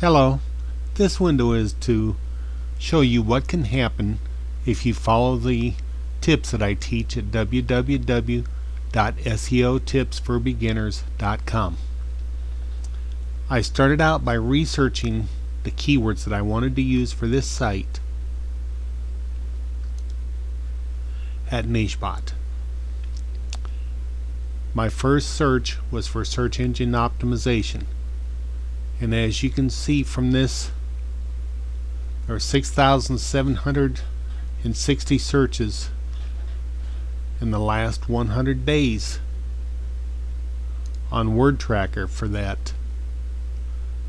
Hello, this window is to show you what can happen if you follow the tips that I teach at www.seotipsforbeginners.com. I started out by researching the keywords that I wanted to use for this site at NicheBot. My first search was for search engine optimization. And as you can see from this, there are 6,760 searches in the last 100 days on Word Tracker for that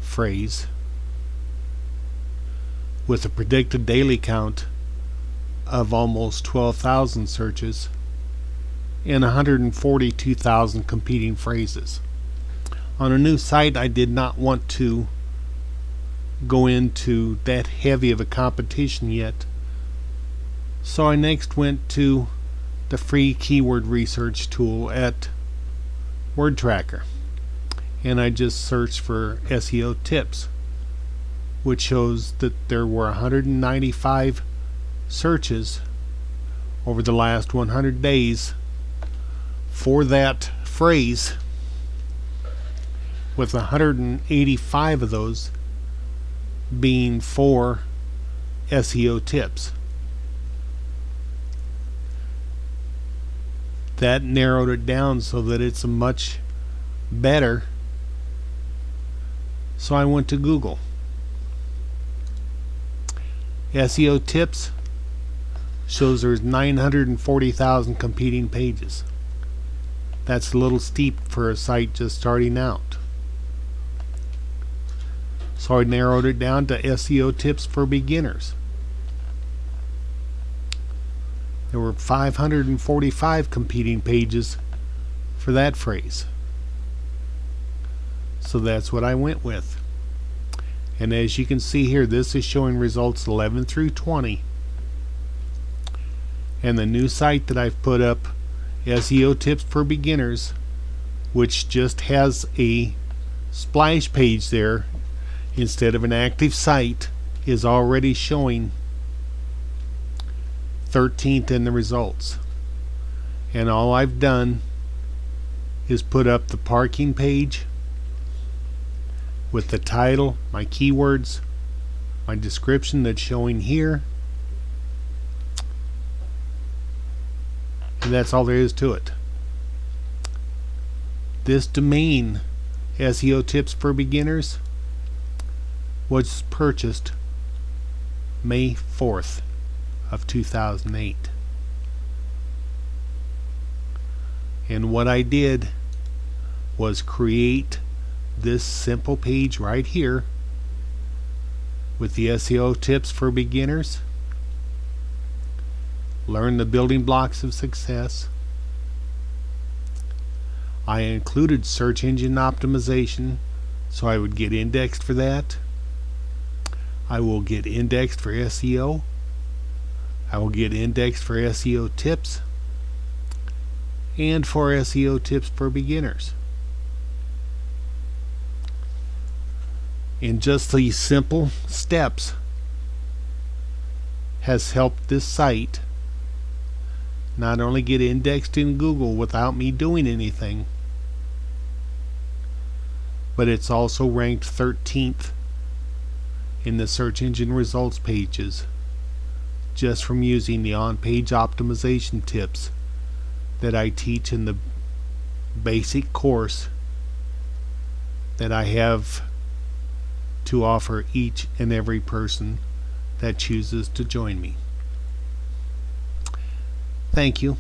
phrase, with a predicted daily count of almost 12,000 searches and 142,000 competing phrases. On a new site, I did not want to go into that heavy of a competition yet, so I next went to the free keyword research tool at Word Tracker, and I just searched for SEO tips, which shows that there were 195 searches over the last 100 days for that phrase, with 185 of those being for SEO tips. That narrowed it down so that it's much better. So I went to Google. SEO tips shows there's 940,000 competing pages. That's a little steep for a site just starting out. So I narrowed it down to SEO tips for beginners. There were 545 competing pages for that phrase. So that's what I went with. And as you can see here, this is showing results 11 through 20. And the new site that I've put up, SEO tips for beginners, which just has a splash page there instead of an active site, is already showing 13th in the results. And all I've done is put up the parking page with the title, my keywords, my description that's showing here, and that's all there is to it. This domain, SEO tips for beginners, was purchased May 4th of 2008. And what I did was create this simple page right here with the SEO tips for beginners, learn the building blocks of success. I included search engine optimization so I would get indexed for that. I will get indexed for SEO. I will get indexed for SEO tips and for SEO tips for beginners. And just these simple steps has helped this site not only get indexed in Google without me doing anything, but it's also ranked 13th in the search engine results pages just from using the on-page optimization tips that I teach in the basic course that I have to offer each and every person that chooses to join me. Thank you.